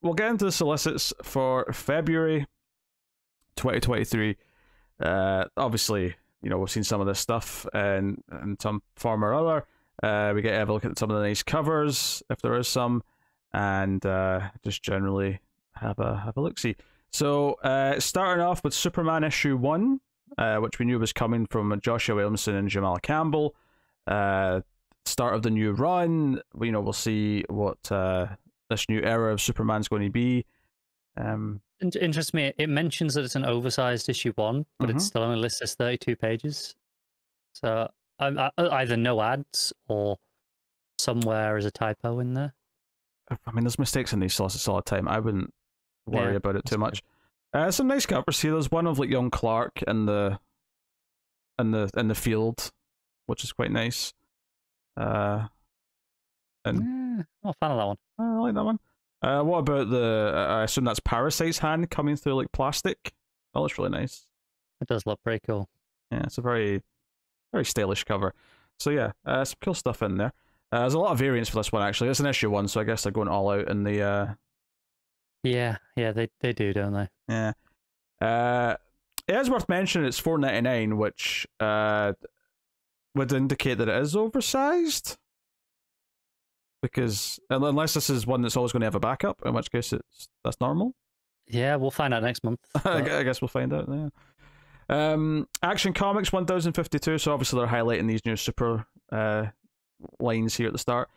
we'll get into the solicits for February 2023. Obviously, we've seen some of this stuff in some form or other. We get to have a look at some of the nice covers, if there is some, and just generally have a look-see. So, starting off with Superman issue 1, which we knew was coming from Joshua Williamson and Jamal Campbell. Start of the new run. We'll see what this new era of Superman's going to be. It interests me. It mentions that it's an oversized issue 1, but it still only lists as 32 pages. So either no ads or somewhere is a typo in there. I mean, there's mistakes in these solicits all the time. I wouldn't worry about it too much. Some nice covers here. There's one of like young Clark in the field, which is quite nice. And not a fan of that one. I like that one. What about I assume that's Parasite's hand coming through like plastic? That looks really nice. It does look pretty cool. Yeah, it's a very, very stylish cover. So yeah, some cool stuff in there. There's a lot of variants for this one actually. It's an issue 1, so I guess they're going all out in the. Yeah, they do, don't they? Yeah. It is worth mentioning it's $4.99, which would indicate that it is oversized. Because unless this is one that's always going to have a backup, in which case that's normal. Yeah, we'll find out next month. I guess we'll find out. Yeah. Action Comics 1052. So obviously they're highlighting these new super lines here at the start.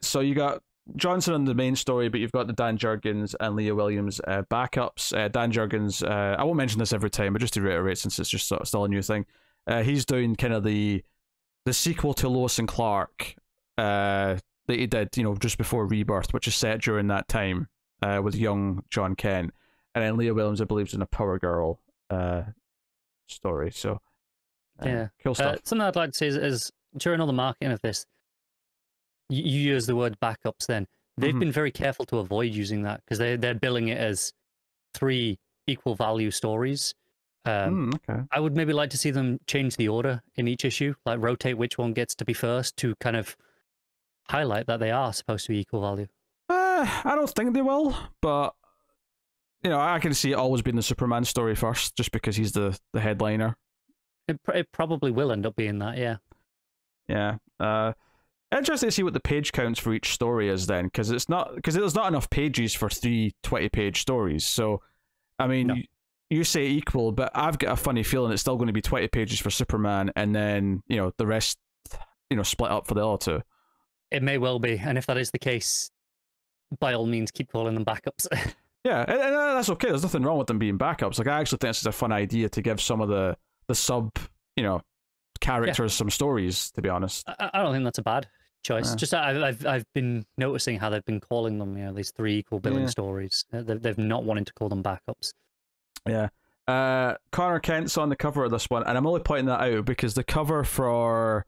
So you got Johnson on the main story, but you've got the Dan Jurgens and Leah Williams backups. Dan Jurgens, I won't mention this every time, but just to reiterate, since it's just still a new thing, he's doing kind of the sequel to Lois and Clark. That he did, just before Rebirth, which is set during that time with young John Kent. And then Leah Williams, I believe, is in a Power Girl story. So, yeah. Cool stuff. Something I'd like to say is during all the marketing of this, you use the word backups then. They've been very careful to avoid using that because they're billing it as 3 equal value stories. Okay. I would maybe like to see them change the order in each issue, like rotate which one gets to be first to kind of highlight that they are supposed to be equal value. I don't think they will, but I can see it always being the Superman story first, just because he's the headliner. It probably will end up being that, yeah. Yeah. Interesting to see what the page counts for each story is then, because there's not enough pages for 3 20-page stories. So, I mean, no. You say equal, but I've got a funny feeling it's still going to be 20 pages for Superman, and then the rest, split up for the other 2. It may well be, and if that is the case, by all means, keep calling them backups. Yeah, and that's okay. There's nothing wrong with them being backups. Like, I actually think this is a fun idea to give some of the sub, characters some stories. To be honest, I don't think that's a bad choice. Yeah. Just I've been noticing how they've been calling them, these 3 equal billing stories. They've not wanted to call them backups. Yeah. Connor Kent's on the cover of this one, and I'm only pointing that out because the cover for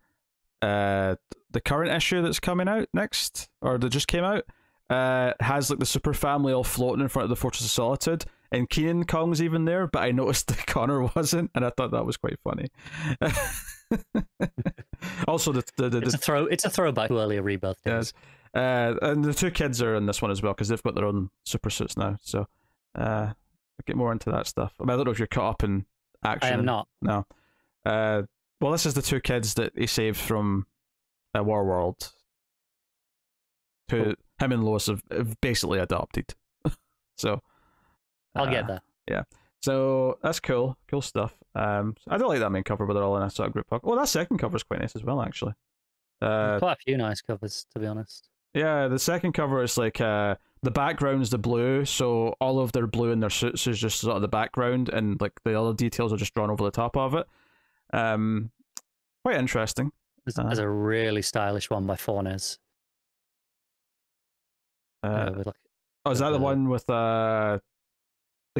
the current issue that's coming out next, or that just came out, has like the super family all floating in front of the Fortress of Solitude, and Kenan Kong's even there, but I noticed that Connor wasn't, and I thought that was quite funny. Also, it's a throwback to earlier Rebirth days. Yes. And the 2 kids are in this one as well because they've got their own super suits now. So we'll get more into that stuff. I mean, I don't know if you're caught up in action. I am not. No. Well, this is the 2 kids that he saved from War World, who him and Lois have basically adopted. So I'll get that. Yeah. So that's cool. Cool stuff. I don't like that main cover, but they're all in a sort of group. Well, that second cover is quite nice as well, actually. Quite a few nice covers, to be honest. Yeah, the second cover is like the background's the blue, so all of their blue in their suits is just sort of the background, and like the other details are just drawn over the top of it. Quite interesting. There's a really stylish one by Fornes. Is that the one with the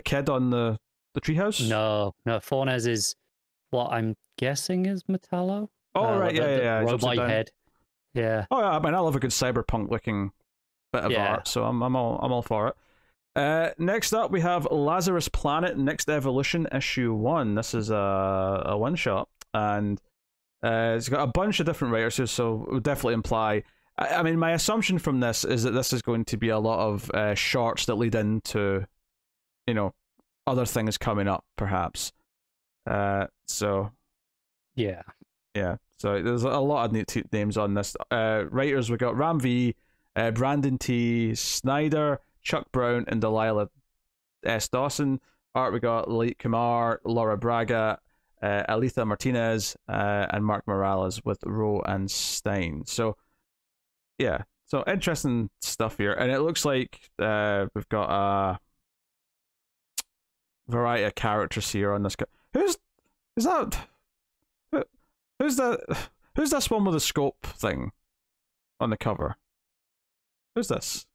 kid on the treehouse? No, Fornes is what I'm guessing is Metallo. Oh, right, yeah. Robot head. Yeah. Oh, yeah, I mean, I love a good cyberpunk looking bit of art, so I'm all for it. Next up, we have Lazarus Planet Next Evolution issue 1. This is a one shot, and it's got a bunch of different writers here, so it would definitely imply I mean, my assumption from this is that this is going to be a lot of shorts that lead into, you know, other things coming up, perhaps. So yeah. So there's a lot of neat names on this. Writers, we got Ram V, Brandon T. Snyder, Chuck Brown, and Delilah S. Dawson. Art, we got Lalit Kumar, Laura Braga, Alitha Martinez, and Mark Morales with Rowe and Stein. So, yeah. So, interesting stuff here. And it looks like we've got a variety of characters here on this. Who's this one with the scope thing on the cover? Who's this?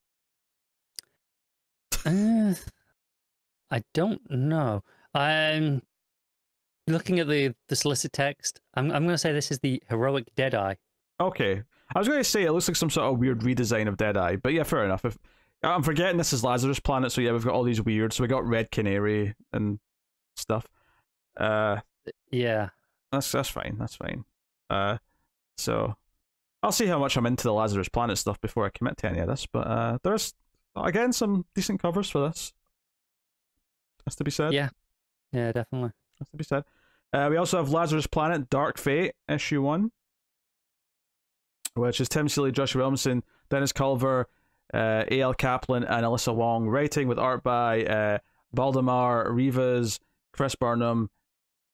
I don't know. I'm looking at the solicit text. I'm going to say this is the heroic Deadeye. Okay. I was going to say it looks like some sort of weird redesign of Deadeye, but yeah, fair enough. If I'm forgetting this is Lazarus Planet, so yeah, we've got all these weird. So we got Red Canary and stuff. Yeah. That's fine. That's fine. So I'll see how much I'm into the Lazarus Planet stuff before I commit to any of this. But there's again some decent covers for this. Has to be said. Yeah, definitely. Has to be said. We also have Lazarus Planet Dark Fate issue 1, which is Tim Seeley, Joshua Williamson, Dennis Culver, A.L. Kaplan, and Alyssa Wong, writing with art by Baldemar Rivas, Chris Burnham,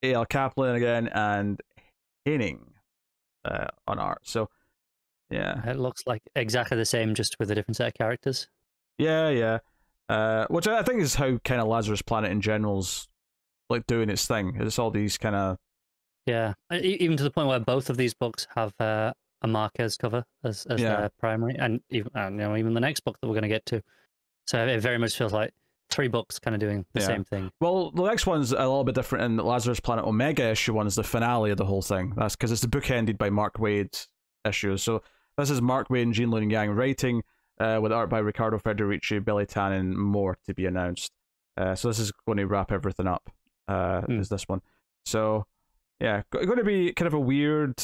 A.L. Kaplan again, and Haining on art. So, yeah. It looks like exactly the same, just with a different set of characters. Yeah. Which I think is how kind of Lazarus Planet in general's like doing its thing. It's all these kind of... Yeah, even to the point where both of these books have a Marquez cover as their primary, and even the next book that we're going to get to. So it very much feels like 3 books kind of doing the same thing. Well, the next one's a little bit different in Lazarus Planet Omega issue 1 is the finale of the whole thing. That's because it's the book ended by Mark Waid's issue. So this is Mark Waid and Jean Lune Yang writing, with art by Ricardo Federici, Billy Tan, and more to be announced. So this is going to wrap everything up, is this one. So, yeah, going to be kind of a weird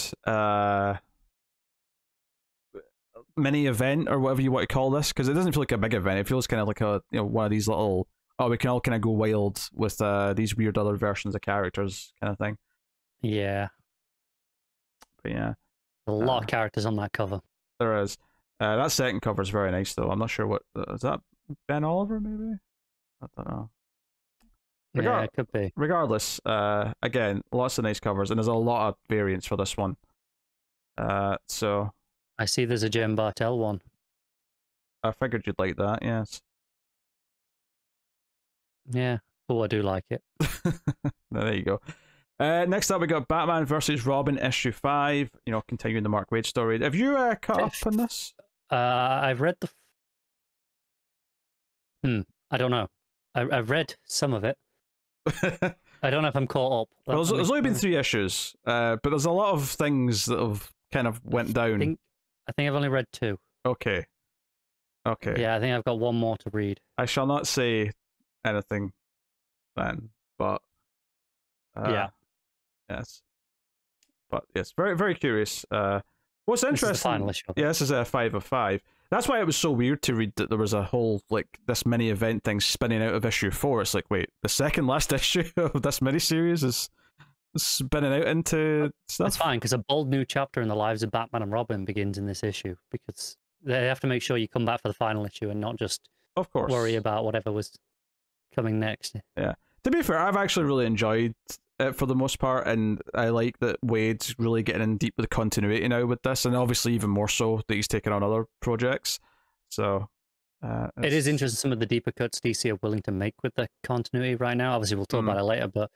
mini event, or whatever you want to call this, because it doesn't feel like a big event. It feels kind of like a one of these little, we can all kind of go wild with these weird other versions of characters kind of thing. Yeah. But yeah. A lot of characters on that cover. There is. That second cover is very nice, though. I'm not sure what... is that Ben Oliver, maybe? I don't know. Yeah, it could be. Regardless, again, lots of nice covers, and there's a lot of variants for this one. So... I see there's a Jem Bartel one. I figured you'd like that, yes. Yeah. Oh, I do like it. There you go. Next up, we got Batman vs. Robin issue 5, continuing the Mark Waid story. Have you caught up on this? I've read I don't know. I've read some of it. I don't know if I'm caught up. Well, there's only been 3 issues, but there's a lot of things that have kind of went down. I think I've only read 2. Okay. Yeah, I think I've got 1 more to read. I shall not say anything then, but... yeah. Yes. But yes, very, very curious. What's interesting... This is the final issue. Yeah, this is a 5 of 5. That's why it was so weird to read that there was a whole, this mini event thing spinning out of issue 4. It's like, wait, the second last issue of this miniseries is spinning out into stuff? That's fine, because a bold new chapter in the lives of Batman and Robin begins in this issue, because they have to make sure you come back for the final issue and not just of course worry about whatever was coming next. Yeah. To be fair, I've actually really enjoyed it for the most part, and I like that Wade's really getting in deep with the continuity now with this, and obviously even more so that he's taken on other projects. So it is interesting some of the deeper cuts DC are willing to make with the continuity right now. Obviously we'll talk about it later, but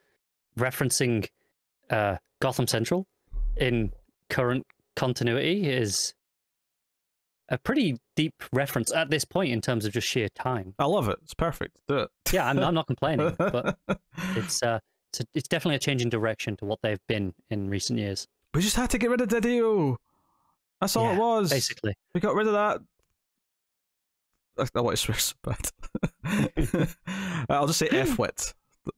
referencing Gotham Central in current continuity is a pretty deep reference at this point in terms of just sheer time. I love it. It's perfect. Do it. Yeah, I'm not complaining, but it's definitely a change in direction to what they've been in recent years. We just had to get rid of Didio. That's all it was. Basically. We got rid of that. I want to swear so bad. I'll just say F-wit.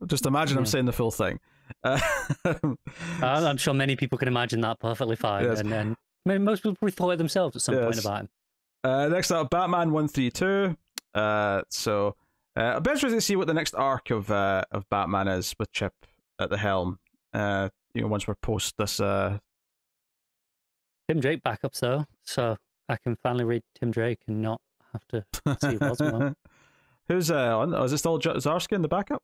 Just imagine I'm saying the full thing. I'm sure many people can imagine that perfectly fine. Yes. And mean, most people probably thought it themselves at some point about him. Next up, Batman 132. I'll be interested to see what the next arc of Batman is with Chip at the helm. Once we're post this. Tim Drake backups though, so I can finally read Tim Drake and not have to see what's on. Who's on? Oh, is it still Zdarsky in the backup?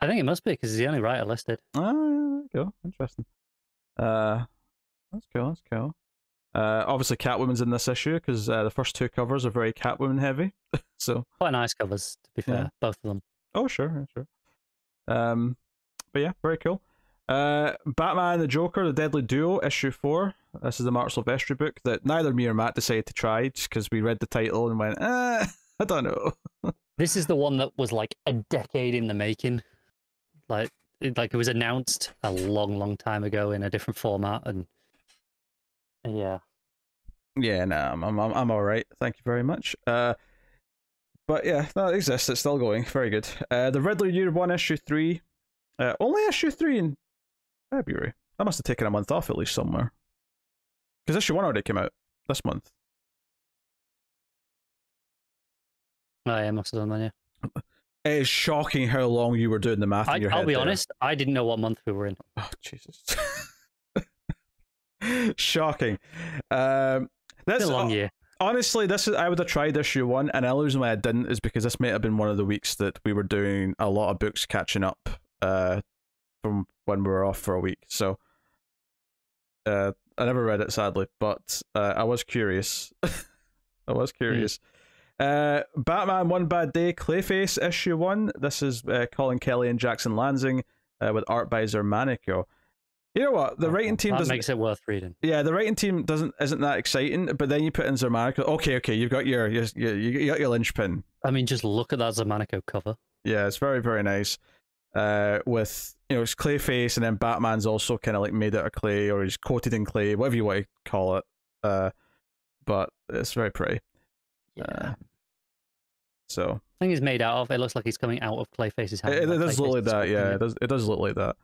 I think it must be because he's the only writer listed. Oh, there you go. Interesting. That's cool. That's cool. Obviously, Catwoman's in this issue because the first two covers are very Catwoman heavy. So quite nice covers, to be fair, both of them. Oh, sure. But yeah, very cool. Batman and the Joker, the Deadly Duo, issue 4. This is the Mark Silvestri book that neither me or Matt decided to try just because we read the title and went, I don't know. This is the one that was like a decade in the making. Like it was announced a long time ago in a different format, and yeah. Yeah, no, I'm all right. Thank you very much. But yeah, no, it exists. It's still going. Very good. The Riddler Year 1, issue 3. Only issue 3 in February. I must have taken a month off at least somewhere. Because issue 1 already came out this month. Oh, yeah, must have done that, yeah. It is shocking how long you were doing the math in your head. I'll be honest, I didn't know what month we were in. Oh, Jesus. Shocking. That's a long year. Honestly, I would have tried issue 1, and the only reason why I didn't is because this might have been one of the weeks that we were doing a lot of books catching up from when we were off for a week. So I never read it, sadly, but I was curious. I was curious. Batman One Bad Day, Clayface, issue 1. This is Colin Kelly and Jackson Lansing with art by Zermanico. You know what? The writing team doesn't makes it worth reading. Yeah, the writing team isn't that exciting, but then you put in Zermanico. Okay, you've got your linchpin. I mean, just look at that Zermanico cover. Yeah, it's very, very nice. With it's Clayface, and then Batman's also kind of like made out of clay, or he's coated in clay, whatever you want to call it. But it's very pretty. Yeah. So I think he's made out of. It looks like he's coming out of Clayface's hand. It does look like that. Yeah, it does look like that.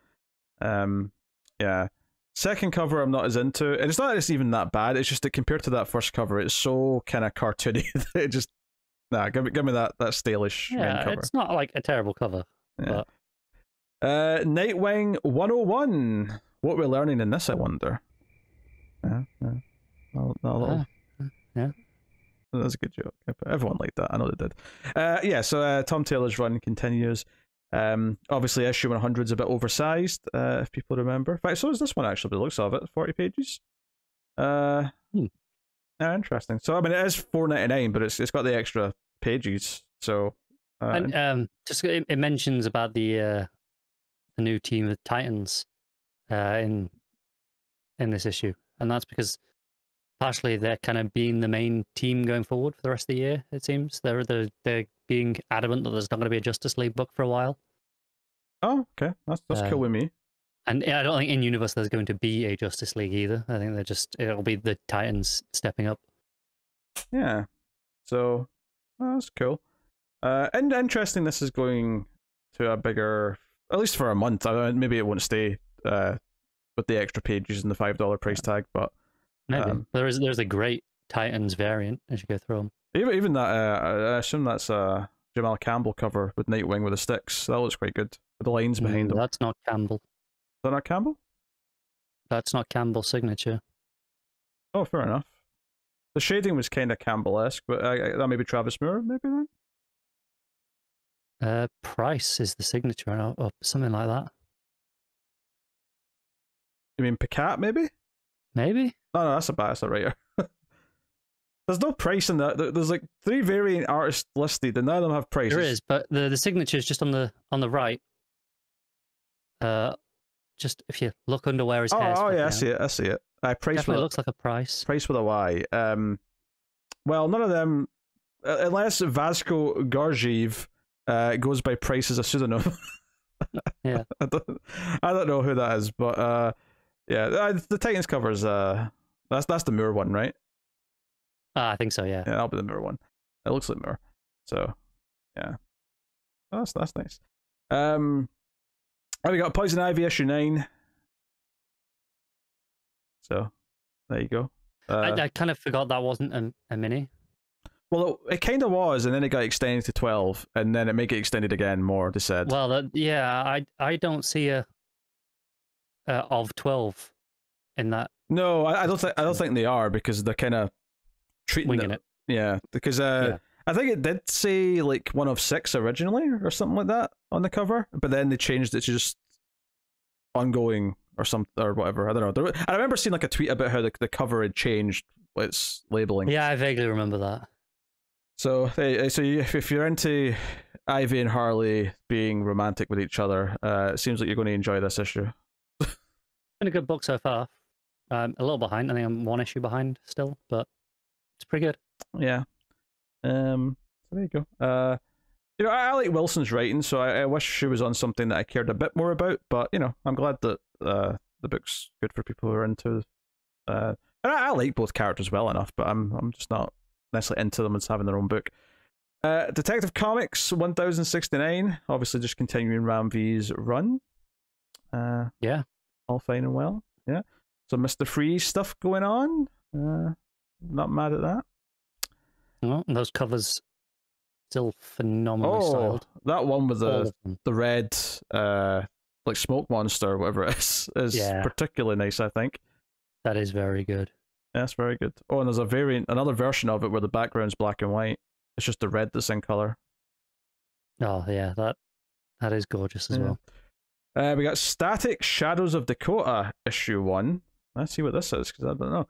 Yeah. Second cover I'm not as into, and it's not that it's even that bad. It's just that compared to that first cover, it's so kind of cartoony that it just give me that stylish main cover. It's not like a terrible cover. Yeah. But... Nightwing 101. What we're learning in this, I wonder. Yeah. Yeah. That's a good joke. Everyone liked that. I know they did. So Tom Taylor's run continues. Obviously issue 100 is a bit oversized, if people remember. In fact, so is this one actually, but the looks of it, 40 pages. Interesting. So I mean, it is $4.99, but it's got the extra pages. So just it mentions about the new team of Titans in this issue, and that's because partially they're kind of being the main team going forward for the rest of the year. It seems they're being adamant that there's not going to be a Justice League book for a while. Oh, okay, that's cool with me. And I don't think in universe there's going to be a Justice League either. I think it'll be the Titans stepping up. Yeah, so that's cool. And interesting. This is going to a bigger, at least for a month. Maybe it won't stay with the extra pages and the $5 price tag, but maybe there's a great Titans variant as you go through them. Even that, I assume that's a Jamal Campbell cover with Nightwing with the sticks. That looks quite good with the lines behind him. That's not Campbell. Is that not Campbell? That's not Campbell's signature. Oh, fair enough. The shading was kind of Campbell-esque, but that may be Travis Moore, maybe then? Price is the signature, or something like that. You mean Picat, maybe? Maybe? No, that's a writer. There's no price in that. There's like 3 variant artists listed, and none of them have prices. There is, but the signature is just on the right. Just if you look under where his hair's yeah, I see it. Price definitely looks like a price. Price with a Y. Well, none of them, unless Vasco Gargiev goes by Price as a pseudonym. Yeah. I don't know who that is, but the Titans covers. That's the Moore one, right? I think so, yeah. Yeah, that'll be the Moore one. It looks like Moore. So, yeah. Oh, that's nice. We got Poison Ivy issue 9. So, there you go. I kind of forgot that wasn't a mini. Well, it kind of was, and then it got extended to 12, and then it may get extended again more, they said. Well, yeah, I don't see a of 12 in that. No, I don't think they are, because they're kind of treating winging it. Yeah, because I think it did say like 1 of 6 originally or something like that on the cover, but then they changed it to just ongoing or something or whatever. I don't know. I remember seeing like a tweet about how the cover had changed its labeling. Yeah, I vaguely remember that. So, if you're into Ivy and Harley being romantic with each other, it seems like you're going to enjoy this issue. It's been a good book so far. A little behind. I think I'm 1 issue behind still, but it's pretty good. Yeah. So there you go. I like Wilson's writing, so I wish she was on something that I cared a bit more about. But I'm glad that the book's good for people who are into. And I like both characters well enough, but I'm just not necessarily into them as having their own book. Detective Comics 1069, obviously just continuing Ram V's run. Yeah, all fine and well. Yeah, so Mr. Freeze stuff going on. Not mad at that. Well, and those covers still phenomenally styled. That one with the red like smoke monster or whatever it is particularly nice, I think. That is very good. That's very good. Oh, and there's another version of it where the background's black and white. It's just the red that's in color. Oh yeah, that is gorgeous as well. We got Static Shadows of Dakota issue 1. Let's see what this is, because I don't know.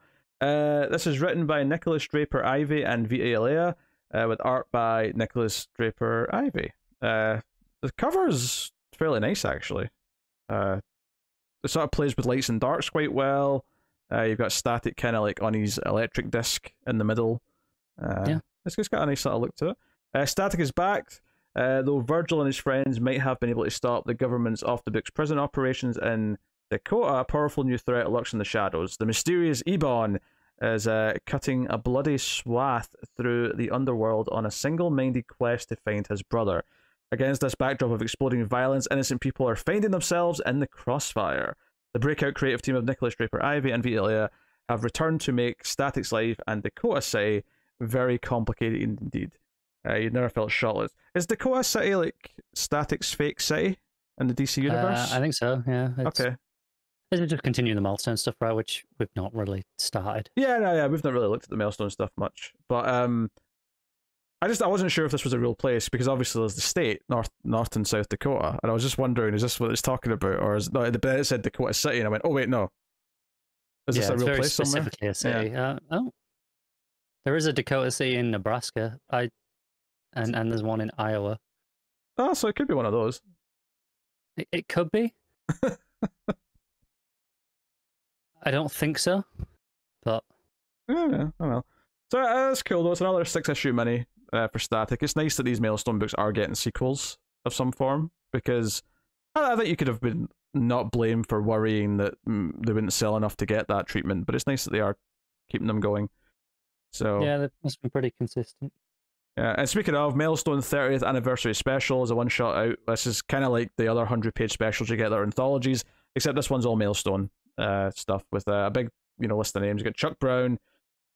This is written by Nicholas Draper Ivey and Vita Alea, with art by Nicholas Draper Ivey. The cover's fairly nice, actually. It sort of plays with lights and darks quite well. You've got Static kind of like on his electric disc in the middle. It's got a nice little look to it. Static is back, though Virgil and his friends might have been able to stop the government's off-the-books prison operations in Dakota. A powerful new threat lurks in the shadows. The mysterious Ebon is cutting a bloody swath through the underworld on a single-minded quest to find his brother. Against this backdrop of exploding violence, innocent people are finding themselves in the crossfire. The breakout creative team of Nicholas Draper Ivey and Vita Alea have returned to make Static's life and Dakota City very complicated indeed. You'd never felt shotless. Is Dakota City like Static's fake city in the DC universe? I think so, yeah. Okay. Is it just continuing the milestone stuff, right? Which we've not really started. Yeah, we've not really looked at the milestone stuff much. But I wasn't sure if this was a real place, because obviously there's the state, North and South Dakota, and I was just wondering, is this what it's talking about, or is no? The it said Dakota City, and I went, oh wait, no. Is this a real place somewhere? Specifically a city. Yeah. There is a Dakota City in Nebraska. And there's one in Iowa. Oh, so it could be one of those. It could be. I don't think so, but yeah, I don't know. So that's cool though. It's another 6-issue mini for Static. It's nice that these milestone books are getting sequels of some form, because I think you could have been not blamed for worrying that they wouldn't sell enough to get that treatment, but it's nice that they are keeping them going. So yeah, that must be pretty consistent. Yeah, and speaking of, Milestone 30th Anniversary Special is a one-shot out. This is kind of like the other 100-page specials you get that are anthologies, except this one's all Milestone stuff with a big list of names. You got Chuck Brown,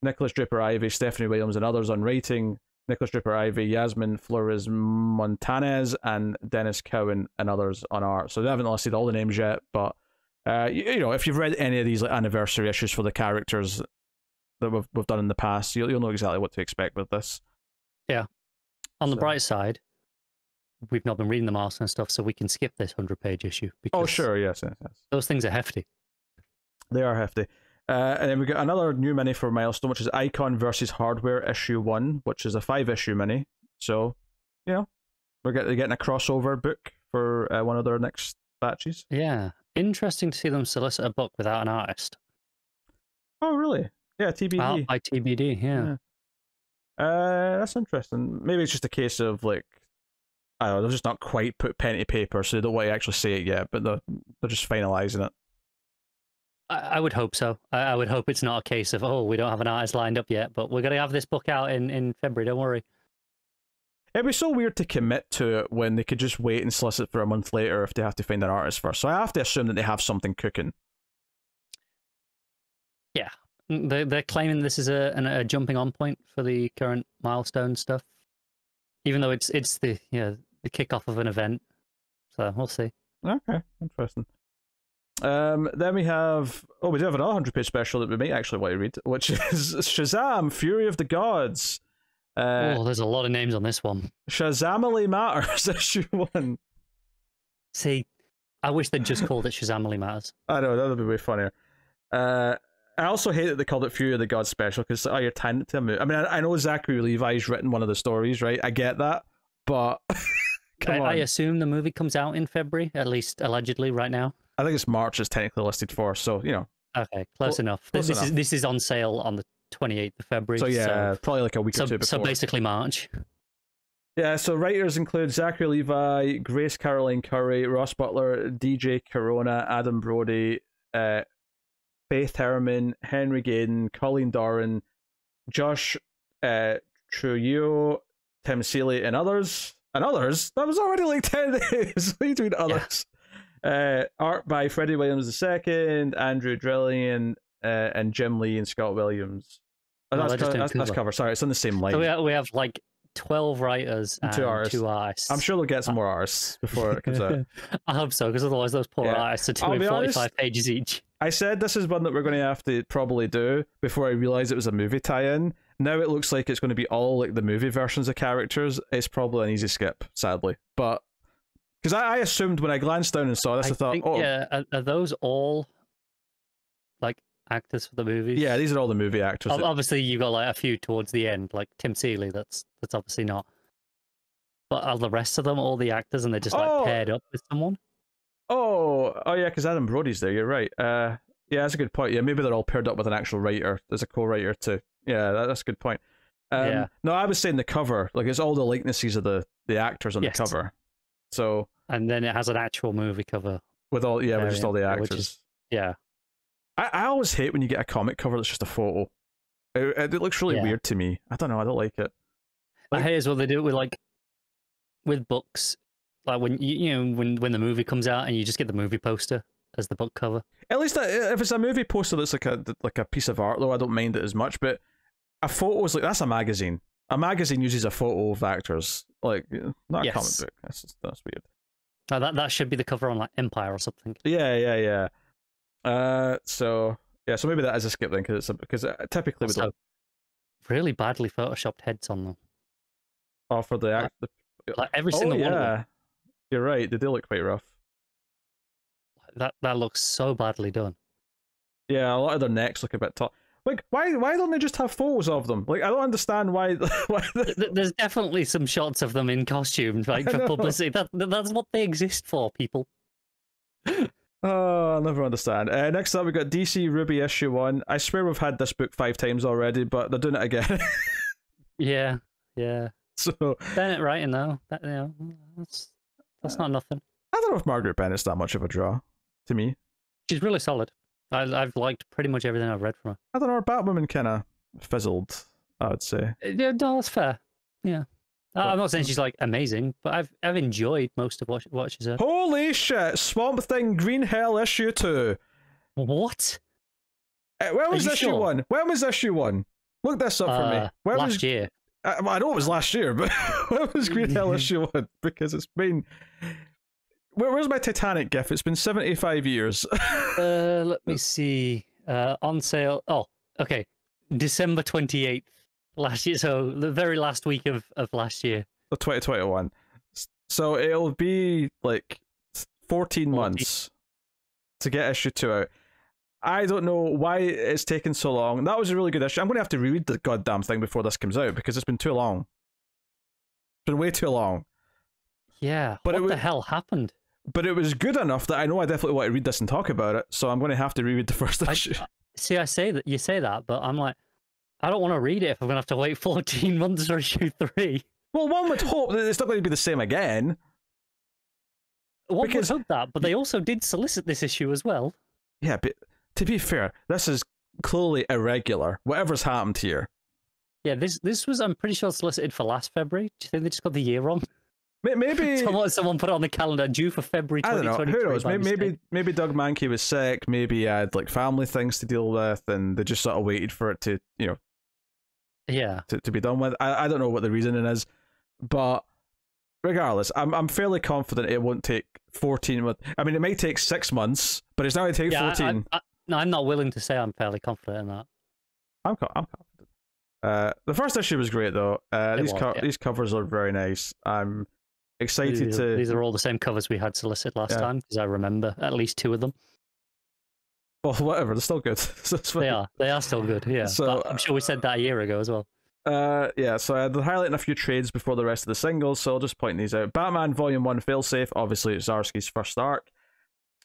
Nicholas Draper Ivey, Stephanie Williams, and others on writing. Nicholas Draper Ivey, Yasmin Flores Montanez, and Dennis Cowan, and others on art. So they haven't listed all the names yet, but if you've read any of these anniversary issues for the characters that we've done in the past, you'll know exactly what to expect with this. Yeah. On the bright side, we've not been reading the milestone stuff, so we can skip this 100-page issue. Oh, sure, yes. Those things are hefty. They are hefty. And then we got another new mini for Milestone, which is Icon versus Hardware issue 1, which is a 5-issue mini. So, we're getting a crossover book for one of their next batches. Yeah. Interesting to see them solicit a book without an artist. Oh, really? Yeah, TBD. By TBD, yeah. That's interesting. Maybe it's just a case of like, I don't know, they've just not quite put pen to paper, so they don't want to actually say it yet, but they're just finalising it. I would hope so. I would hope it's not a case of, we don't have an artist lined up yet, but we're going to have this book out in February, don't worry. It'd be so weird to commit to it when they could just wait and solicit for a month later if they have to find an artist first. So I have to assume that they have something cooking. Yeah. They're claiming this is a jumping on point for the current milestone stuff, even though it's the the kickoff of an event. So we'll see. Okay, interesting. Then we have we do have another 100-page special that we might actually want to read, which is Shazam: Fury of the Gods. There's a lot of names on this one. Shazamily Matters, issue 1. See, I wish they'd just called it Shazamily Matters. I know, that would be way funnier. I also hate that they called it Fury of the Gods special, because you're tying it to a movie. I mean, I know Zachary Levi's written one of the stories, right? I get that, but I assume the movie comes out in February, at least allegedly right now. I think it's March is technically listed for, so, you know. Okay, close enough. This is on sale on the 28th of February. So yeah, probably like a week or two before. So basically March. Yeah, so writers include Zachary Levi, Grace Caroline Curry, Ross Butler, DJ Corona, Adam Brody, Faith Herman, Henry Gayden, Colleen Doran, Josh Trujillo, Tim Seeley, and others. And others? That was already like 10 days. What are you doing, others? Yeah. Art by Freddie Williams II, Andrew Drillian, and Jim Lee and Scott Williams. That's cover. Sorry, it's on the same line. So we have like 12 writers and 2 artists. I'm sure they'll get some more artists before it comes out. I hope so, because otherwise those poor artists are doing 45 pages each. I said this is one that we're going to have to probably do before I realised it was a movie tie-in. Now it looks like it's going to be all like the movie versions of characters. It's probably an easy skip, sadly. But because I assumed when I glanced down and saw this, I thought, are those all like actors for the movies? Yeah, these are all the movie actors. Obviously, you got like a few towards the end, like Tim Seeley. That's obviously not. But are the rest of them all the actors, and they're just like paired up with someone? Oh yeah, because Adam Brody's there. You're right. Yeah, that's a good point. Yeah, maybe they're all paired up with an actual writer. There's a co-writer too. Yeah, that's a good point. No, I was saying the cover. Like, it's all the likenesses of the actors on the cover. So. And then it has an actual movie cover with all with just all the actors. I always hate when you get a comic cover that's just a photo. It looks really weird to me. I don't know. I don't like it. I hate as well they do it with books. Like when when the movie comes out and you just get the movie poster as the book cover. At least if it's a movie poster that's like a piece of art, though, I don't mind it as much. But a photo is that's a magazine. A magazine uses a photo of actors, not a comic book. That's weird. That should be the cover on like Empire or something. Yeah. So maybe that is a skip then, because typically with really badly photoshopped heads on them. Oh, for the act, like every single one of them. You're right. They do look quite rough. That looks so badly done. Yeah, a lot of their necks look a bit tall. Like, why don't they just have photos of them? Like, I don't understand why. There's definitely some shots of them in costume, like for publicity. That's what they exist for, people. Oh, I'll never understand. Next up, we got DC Ruby issue 1. I swear we've had this book 5 times already, but they're doing it again. Yeah. So Bennett writing though, that's not nothing. I don't know if Margaret Bennett's that much of a draw to me. She's really solid. I've liked pretty much everything I've read from her. I don't know, her Batwoman kind of fizzled, I would say. Yeah, no, that's fair. Yeah. I'm not saying she's like amazing, but I've enjoyed most of what she's said. Holy shit! Swamp Thing Green Hell issue 2. What? When was issue 1? When was issue 1? Look this up for me. Last year. I know it was last year, but when was Green Hell issue 1? Because it's been. Where's my Titanic gif? It's been 75 years. Let me see. On sale. Oh, okay. December 28th last year. So the very last week of last year. 2021. So it'll be like 14 months to get issue 2 out. I don't know why it's taken so long. That was a really good issue. I'm going to have to reread the goddamn thing before this comes out because it's been too long. It's been way too long. Yeah, but what the hell happened? But it was good enough that I know I definitely want to read this and talk about it, so I'm going to have to reread the first issue. See, I say that, you say that, but I'm like, I don't want to read it if I'm going to have to wait 14 months for issue 3. Well, one would hope that it's not going to be the same again. One would hope that, but they also did solicit this issue as well. Yeah, but to be fair, this is clearly irregular. Whatever's happened here. Yeah, this was, I'm pretty sure, solicited for last February. Do you think they just got the year wrong? Maybe someone put it on the calendar, due for February 2023. Who knows? Maybe Doug Mankey was sick. Maybe he had like family things to deal with, and they just sort of waited for it to, to be done with. I don't know what the reasoning is, but regardless, I'm fairly confident it won't take 14 months. I mean, it might take 6 months, but it's not going to take 14. No, I'm not willing to say I'm fairly confident in that. I'm confident. The first issue was great though. These covers are very nice. I'm excited to. These are all the same covers we had Solicit last time, because I remember at least 2 of them. Well, whatever, they're still good. They are still good. Yeah, so I'm sure we said that a year ago as well. So I had highlighting a few trades before the rest of the singles, so I'll just point these out. Batman Volume 1 Failsafe, obviously it's Zdarsky's first arc.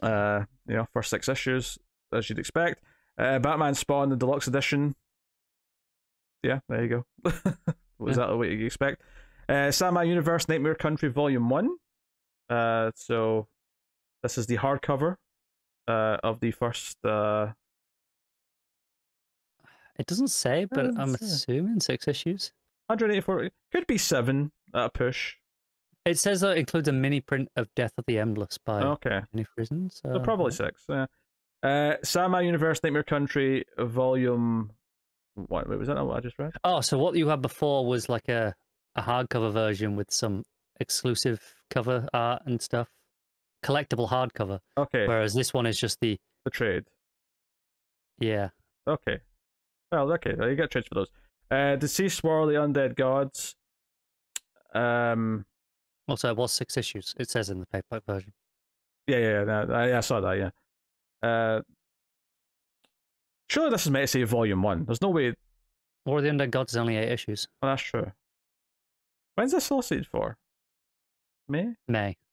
First 6 issues, as you'd expect. Batman Spawn, the deluxe edition. Yeah, there you go. Was that what you expect? Sandman Universe Nightmare Country Volume 1. So this is the hardcover of the first. It doesn't say, but I'm assuming 6 issues. 184. Could be 7 at a push. It says that it includes a mini print of Death of the Endless by Jenny Frison. So probably 6. Sandman Universe Nightmare Country Volume. Wait, was that not what I just read? Oh, so what you had before was like a hardcover version with some exclusive cover art and stuff. Collectible hardcover. Okay. Whereas this one is just the trade. Yeah. Okay. Well, okay, you get trades for those. Deceased War of the Undead Gods. Also, it was 6 issues. It says in the paperback version. I saw that. Yeah. Surely this is meant to say Volume 1. There's no way. War of the Undead Gods is only 8 issues. Oh, that's true. When's this solicited for? May.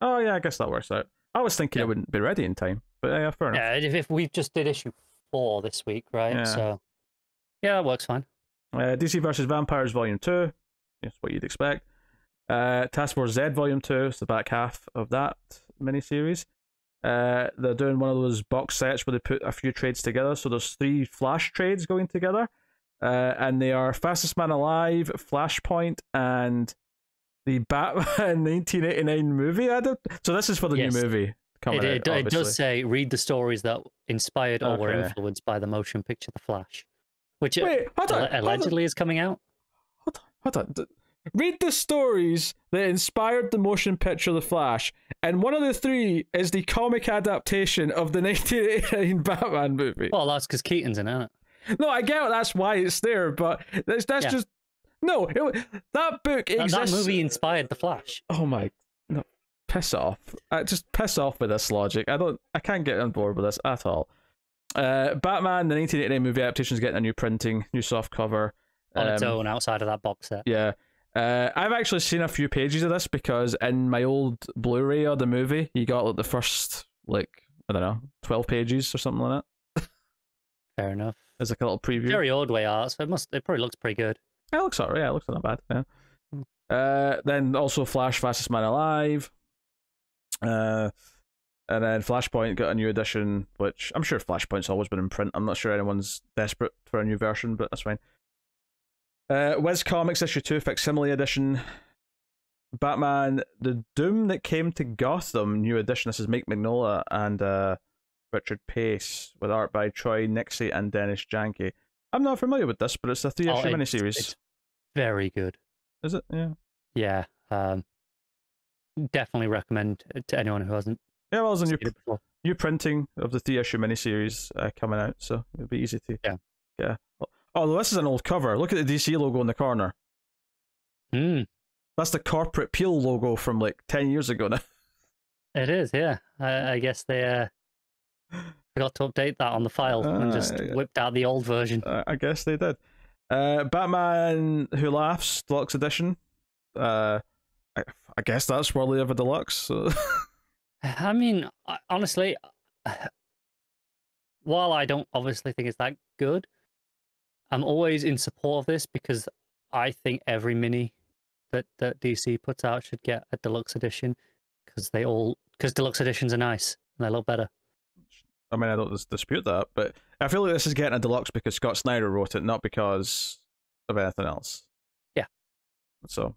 Oh yeah, I guess that works out. I was thinking it wouldn't be ready in time, but yeah, fair enough. Yeah, if we just did issue 4 this week, right? Yeah. So yeah, that works fine. DC vs. Vampires Volume 2. That's what you'd expect. Task Force Z Volume 2. It's the back half of that miniseries. They're doing one of those box sets where they put a few trades together. So there's 3 Flash trades going together. And they are Fastest Man Alive, Flashpoint, and the Batman 1989 movie So this is for the new movie coming out. It does say, read the stories that inspired or were influenced by the motion picture The Flash. Which allegedly is coming out. Hold on. Read the stories that inspired the motion picture The Flash, and one of the 3 is the comic adaptation of the 1989 Batman movie. Well, that's because Keaton's in it. No, I get that's why it's there, but that's just... No, that book exists... That movie inspired The Flash. Oh my... No, piss off. Just piss off with this logic. I can't get on board with this at all. Batman, the 1989 movie adaptation, is getting a new printing, new soft cover. On its own, outside of that box set. Yeah. I've actually seen a few pages of this because in my old Blu-ray of the movie, you got like the first, I don't know, 12 pages or something like that. Fair enough. There's like a little preview. Very Ordway art, so it probably looks pretty good. Yeah, it looks alright. Yeah, it looks not bad. Yeah. Then also Flash, Fastest Man Alive. And then Flashpoint got a new edition, which I'm sure Flashpoint's always been in print. I'm not sure anyone's desperate for a new version, but that's fine. Wiz Comics issue 2 Facsimile edition. Batman, The Doom That Came to Gotham new edition. This is Mike Mignola and Richard Pace with art by Troy Nixie and Dennis Janke. I'm not familiar with this, but it's a 3-issue miniseries. It's very good. Is it? Yeah. Yeah. Definitely recommend it to anyone who hasn't. Yeah, well, there's a new printing of the 3-issue miniseries coming out, so it'll be easy to get. Although this is an old cover. Look at the DC logo in the corner. That's the Corporate Peel logo from 10 years ago now. It is, yeah. I guess they forgot to update that on the file and just whipped out the old version. I guess they did. Batman Who Laughs Deluxe Edition. I guess that's worthy of a deluxe. So. I mean, honestly, while I don't obviously think it's that good, I'm always in support of this because I think every mini that DC puts out should get a deluxe edition because deluxe editions are nice and they look better. I mean, I don't dispute that, but I feel like this is getting a deluxe because Scott Snyder wrote it, not because of anything else. Yeah. So.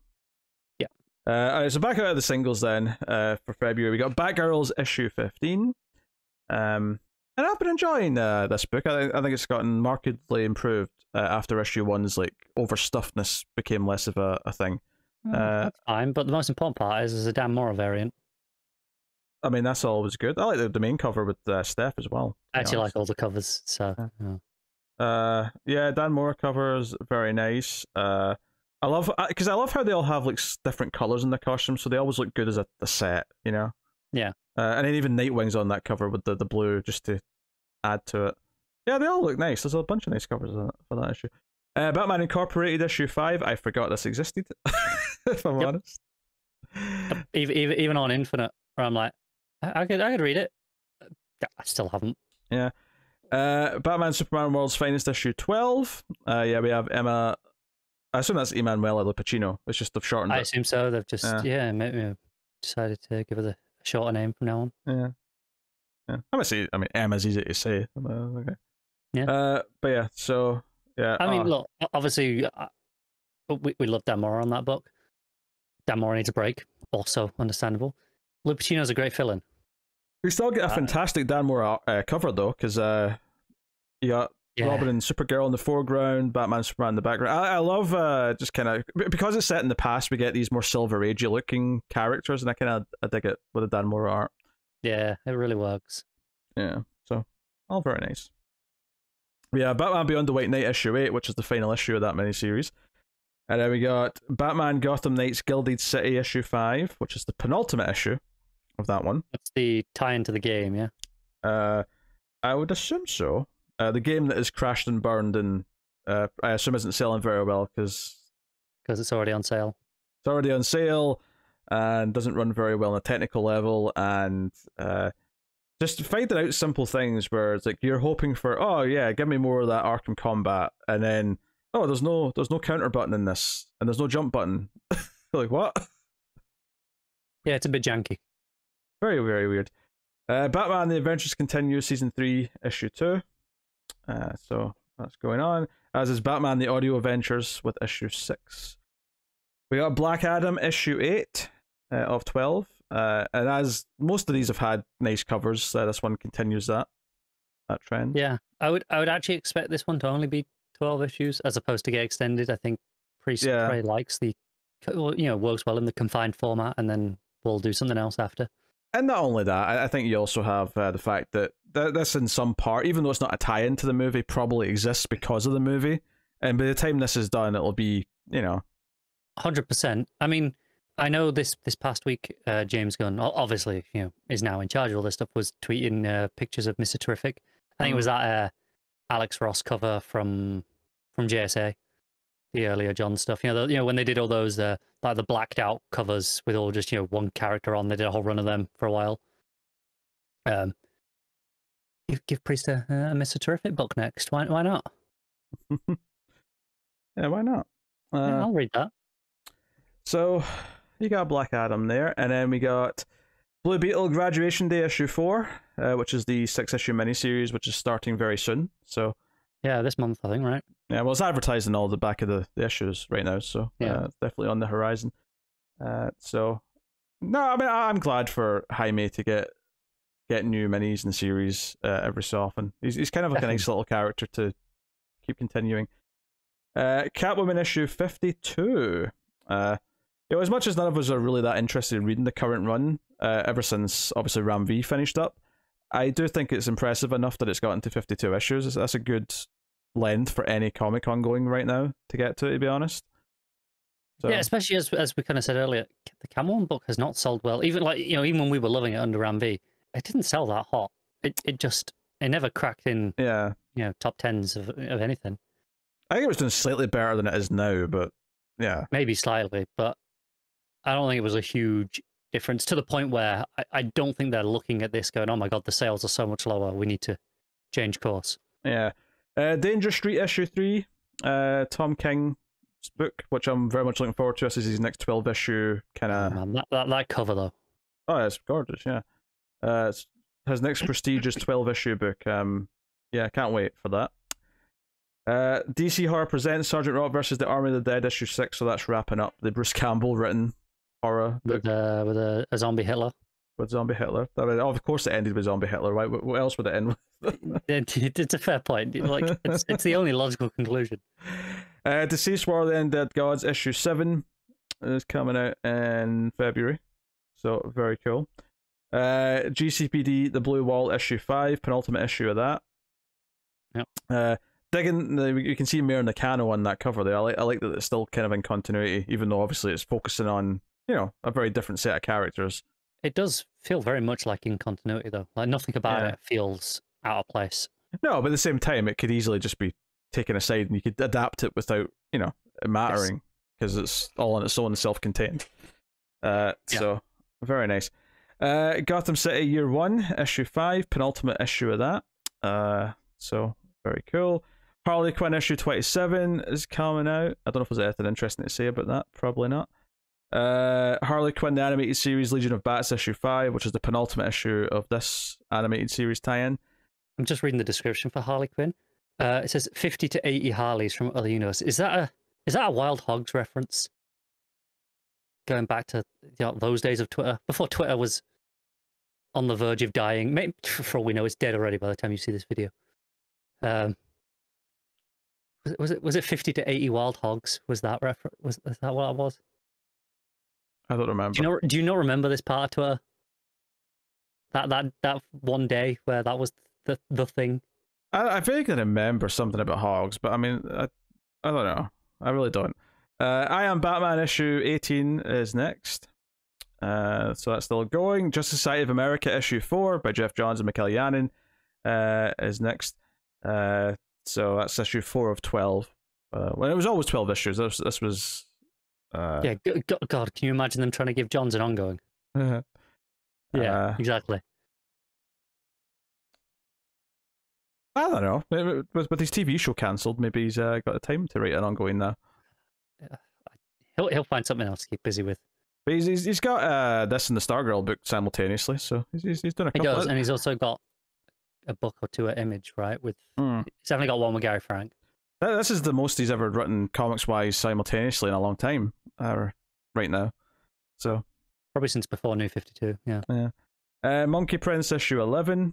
Yeah. Alright, so back out of the singles then for February. We got Batgirls issue 15. And I've been enjoying this book. I think it's gotten markedly improved after issue 1's like overstuffedness became less of a thing. That's fine, but the most important part is there's a Dan Mora variant. I mean, that's always good. I like the main cover with Steph as well. I actually like all the covers, so... Yeah, Dan Mora cover is very nice. I love how they all have like different colors in the costumes, so they always look good as a set, you know. Yeah. And then even Nightwing's on that cover with the blue just to add to it. Yeah, they all look nice. There's a bunch of nice covers for that issue. Batman Incorporated issue 5. I forgot this existed. If I'm honest. Even on Infinite, where I'm like, I could read it. I still haven't. Yeah. Batman Superman World's Finest issue 12. Yeah, we have Emma. I assume that's Emanuela Lupacino. It's just they've shortened it. I assume so. They've just maybe decided to give it a shorter name from now on. Yeah. I mean, Emma's easy to say. Okay. Yeah. But yeah, so yeah. I mean, look, obviously, we love Dan Mora on that book. Dan Mora needs a break. Also understandable. Lupacino's a great fill-in. We still get a fantastic Dan Mora cover though, because you got Robin and Supergirl in the foreground, Batman, Superman in the background. I love just kind of because it's set in the past. We get these more Silver Agey looking characters, and I dig it with the Dan Mora art. Yeah, it really works. Yeah, so all very nice. Yeah, Batman Beyond the White Knight issue 8, which is the final issue of that miniseries. And then we got Batman Gotham Knights Gilded City issue 5, which is the penultimate issue of that one. That's the tie into the game, yeah? I would assume so. The game that is crashed and burned and I assume isn't selling very well because it's already on sale. It's already on sale and doesn't run very well on a technical level, and just finding out simple things where it's like you're hoping for, oh yeah, give me more of that Arkham combat, and then oh, there's no counter button in this, and there's no jump button. Like what? Yeah, it's a bit janky. Very, very weird. Batman: The Adventures Continue, Season 3, Issue 2. So that's going on. As is Batman: The Audio Adventures with Issue 6. We got Black Adam, Issue 8 of 12. And as most of these have had nice covers, this one continues that trend. Yeah, I would actually expect this one to only be 12 issues as opposed to get extended. I think Priest likes the, works well in the confined format, and then we'll do something else after. And not only that, I think you also have the fact that this in some part, even though it's not a tie-in to the movie, probably exists because of the movie. And by the time this is done, it'll be, 100%. I mean, I know this past week, James Gunn, obviously, is now in charge of all this stuff, was tweeting pictures of Mr. Terrific. I think it was that Alex Ross cover from JSA, the earlier John stuff. When they did all those like the blacked out covers with all just one character on. They did a whole run of them for a while. Give Priest a Mr. Terrific book next. Why not? Yeah, why not? I'll read that. So you got Black Adam there, and then we got Blue Beetle Graduation Day issue 4, which is the 6-issue miniseries, which is starting very soon. So yeah, this month I think, right? Yeah, well, it's advertised in all the back of the issues right now, so it's definitely on the horizon. So no, I mean I'm glad for Jaime to get new minis and series every so often. He's kind of like a nice little character to keep continuing. Catwoman issue 52. As much as none of us are really that interested in reading the current run, ever since obviously Ram V finished up, I do think it's impressive enough that it's gotten to 52 issues. That's a good length for any comic ongoing right now to get to be honest. So. Yeah, especially as we kind of said earlier, the Catwoman book has not sold well. Even even when we were loving it under Ram V, it didn't sell that hot. It never cracked in. Yeah. Top 10s of anything. I think it was doing slightly better than it is now, but yeah, maybe slightly, but I don't think it was a huge difference to the point where I don't think they're looking at this going, oh my god, the sales are so much lower, we need to change course. Yeah. Danger Street issue 3, Tom King's book, which I'm very much looking forward to. This is his next 12 issue kind of. That cover though. Oh, it's gorgeous. Yeah. It's his next prestigious 12 issue book. Yeah, can't wait for that. DC Horror presents Sergeant Rock versus the Army of the Dead issue 6, so that's wrapping up the Bruce Campbell written horror book with a zombie Hitler. with zombie Hitler. I mean, of course, it ended with zombie Hitler, right? What else would it end with? It's a fair point. Like it's the only logical conclusion. Deceased War of the Undead Gods issue 7 is coming out in February, so very cool. GCPD The Blue Wall issue 5, penultimate issue of that. Yep. Digging, you can see Mayor Nakano on that cover there. I like that it's still kind of in continuity, even though obviously it's focusing on, you know, a very different set of characters. It does feel very much like in continuity, though. Like nothing about it feels out of place. No, but at the same time, it could easily just be taken aside and you could adapt it without, you know, it mattering, because it's all on its own, self-contained. So, very nice. Gotham City Year 1, issue 5, penultimate issue of that. So, very cool. Harley Quinn issue 27 is coming out. I don't know if there's anything interesting to say about that. Probably not. Harley Quinn, the animated series, Legion of Bats issue 5, which is the penultimate issue of this animated series tie-in. I'm just reading the description for Harley Quinn. It says 50 to 80 Harleys from other universes. Is that a Wild Hogs reference? Going back to those days of Twitter, before Twitter was on the verge of dying. Maybe, for all we know, it's dead already by the time you see this video. Was it 50 to 80 Wild Hogs? Was that was that what it was? I don't remember. Do you not remember this part of Twitter? That one day where that was the thing. I vaguely remember something about hogs, but I mean, I don't know. I really don't. I Am Batman issue 18 is next. So that's still going. Justice Society of America issue 4 by Jeff Johns and Mikel Janin is next. So that's issue 4 of 12. Well, it was always 12 issues. This was... yeah, God, can you imagine them trying to give Johns an ongoing? Yeah, exactly. I don't know. With his TV show cancelled, maybe he's got the time to write an ongoing now. He'll find something else to keep busy with. But he's got this and the Stargirl book simultaneously, so he's done a couple. He does, and he's also got a book or two at Image, right? He's definitely got one with Gary Frank. This is the most he's ever written comics-wise simultaneously in a long time, right now. So probably since before New 52, yeah. Monkey Prince issue 11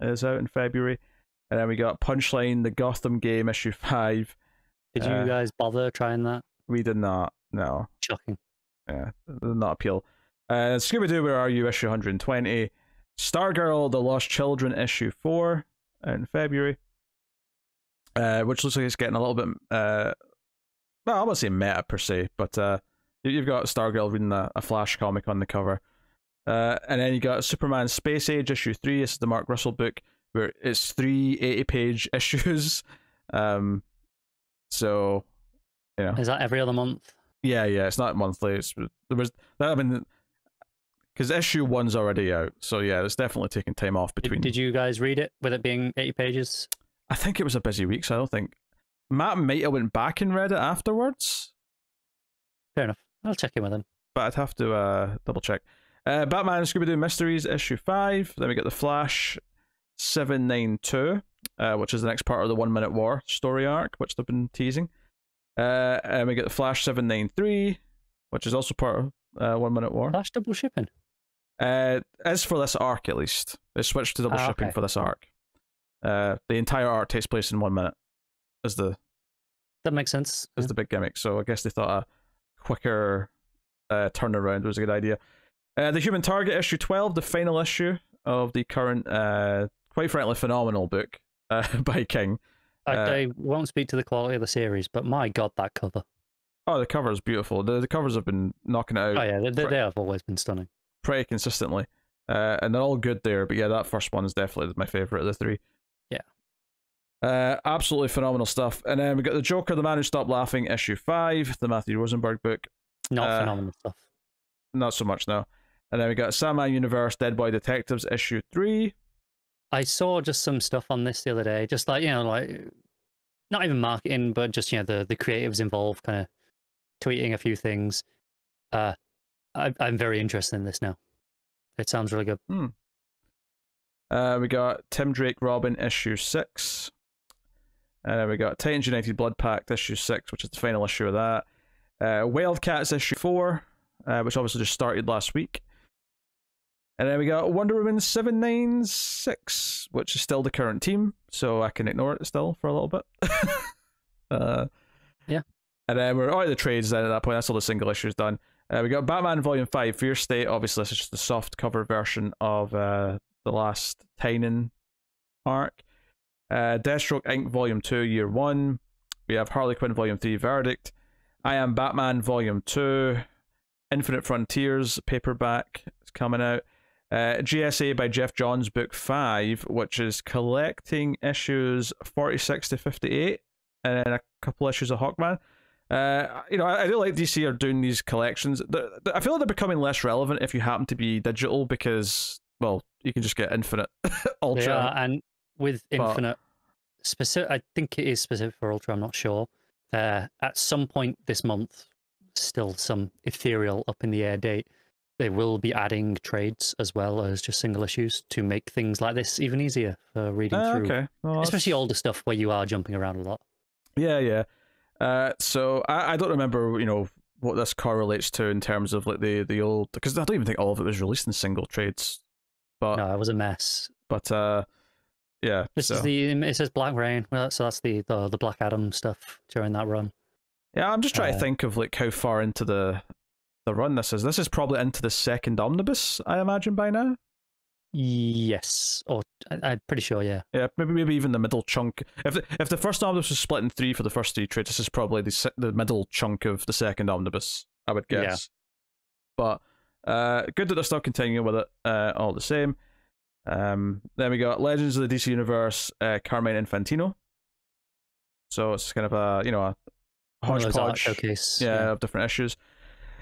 is out in February. And then we got Punchline, the Gotham game, issue 5. Did you guys bother trying that? We did not, no. Shocking. Yeah, did not appeal. Scooby-Doo, Where Are You, issue 120. Stargirl, The Lost Children, issue 4 in February. Which looks like it's getting a little bit, well, I won't say meta per se, but you've got Stargirl reading a Flash comic on the cover. And then you got Superman Space Age, issue 3. This is the Mark Russell book, where it's 3 80-page issues. So, you know. Is that every other month? Yeah, it's not monthly. Because issue 1's already out, so yeah, it's definitely taking time off between. Did you guys read it with it being 80 pages? I think it was a busy week, so I don't think Matt might have went back and read it afterwards. Fair enough. I'll check in with him. But I'd have to double check. Batman and Scooby-Doo Mysteries issue 5. Then we get the Flash 792, which is the next part of the 1 Minute War story arc, which they've been teasing. And we get the Flash 793, which is also part of 1 Minute War. Flash double shipping? As for this arc, at least. They switched to double shipping for this arc. The entire arc takes place in 1 minute. That makes sense. Is the big gimmick. So I guess they thought a quicker turnaround was a good idea. The Human Target issue 12, the final issue of the current, quite frankly, phenomenal book by King. I won't speak to the quality of the series, but my God, that cover. Oh, the cover is beautiful. The covers have been knocking it out. Oh yeah, they have always been stunning. Pretty consistently. And they're all good there, but yeah, that first one is definitely my favourite of the three. Absolutely phenomenal stuff. And then we got The Joker, The Man Who Stopped Laughing, issue 5, the Matthew Rosenberg book. Not phenomenal stuff. Not so much, no. And then we got Sandman Universe, Dead Boy Detectives, issue 3. I saw just some stuff on this the other day, just like, like, not even marketing, but just, the creatives involved kind of tweeting a few things. I'm very interested in this now. It sounds really good. We got Tim Drake Robin, issue 6. And then we got Titans United Blood Pact, issue 6, which is the final issue of that. Wildcats, issue 4. which obviously just started last week. And then we got Wonder Woman 796, which is still the current team, so I can ignore it still for a little bit. Yeah. And then we're out of the trades then at that point. That's all the single issues done. We got Batman Volume 5, Fear State. Obviously, this is just the soft cover version of the last Tynan arc. Deathstroke Inc. Volume 2, Year 1. We have Harley Quinn Volume 3, Verdict. I Am Batman Volume 2. Infinite Frontiers paperback is coming out. GSA by Jeff Johns, Book 5, which is collecting issues 46 to 58, and then a couple issues of Hawkman. I do like DC are doing these collections. I feel like they're becoming less relevant if you happen to be digital because, well, you can just get Infinite Ultra. Yeah, and with Infinite, specific, I think it is specific for Ultra, I'm not sure. At some point this month, still some ethereal up in the air date, they will be adding trades as well as just single issues to make things like this even easier for reading through. Okay. Well, especially older stuff where you are jumping around a lot. Yeah. So I don't remember, what this correlates to in terms of like the old, because I don't even think all of it was released in single trades. But no, it was a mess. But yeah. This is it says Black Rain. Well, so that's the Black Adam stuff during that run. Yeah, I'm just trying to think of like how far into the run this is. This is probably into the second omnibus, I imagine, by now. Yes, or I'm pretty sure. Yeah. Yeah, maybe even the middle chunk. If the first omnibus was split in 3 for the first 3 trades, this is probably the middle chunk of the second omnibus, I would guess. Yeah. But good that they're still continuing with it. All the same. Then we got Legends of the DC Universe, Carmine Infantino. So it's kind of a hodgepodge showcase, of different issues.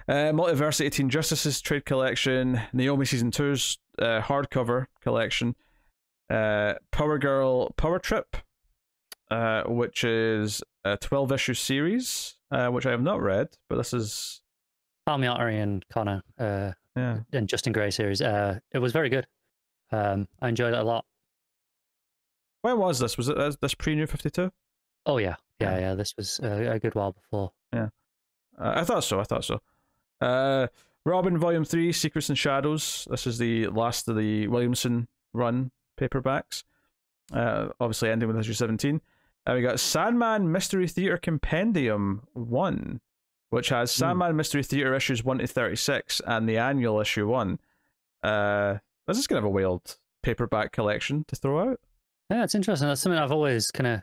Multiverse 18 Justices trade collection, Naomi Season 2's hardcover collection, Power Girl Power Trip, which is a 12-issue series, which I have not read, but this is Palmiotti and Connor and Justin Gray series. It was very good. I enjoyed it a lot. When was this? Was it this pre-New 52? Oh yeah. This was a good while before. Yeah, I thought so. Robin Volume 3, Secrets and Shadows. This is the last of the Williamson run paperbacks. Obviously ending with issue 17. We got Sandman Mystery Theater Compendium 1, which has Sandman Mystery Theater issues 1 to 36 and the annual issue 1. This is kind of a wild paperback collection to throw out. Yeah, it's interesting. That's something I've always kind of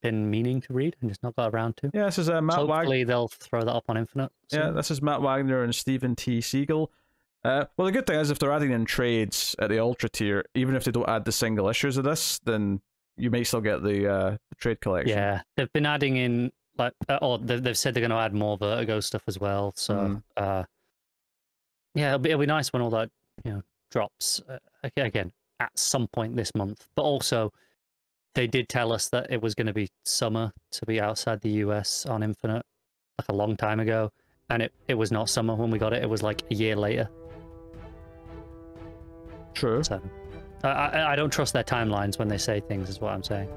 been meaning to read and just not got around to. Yeah, this is Matt Wagner. Hopefully they'll throw that up on Infinite. So. Yeah, this is Matt Wagner and Stephen T. Siegel. Well, the good thing is if they're adding in trades at the Ultra tier, even if they don't add the single issues of this, then you may still get the trade collection. Yeah, they've been adding in, like, they've said they're going to add more Vertigo stuff as well. So, yeah, it'll be nice when all that drops again at some point this month. But also, they did tell us that it was going to be summer to be outside the US on Infinite, like a long time ago, and it was not summer when we got it. It was like a year later. True. So, I don't trust their timelines when they say things, is what I'm saying.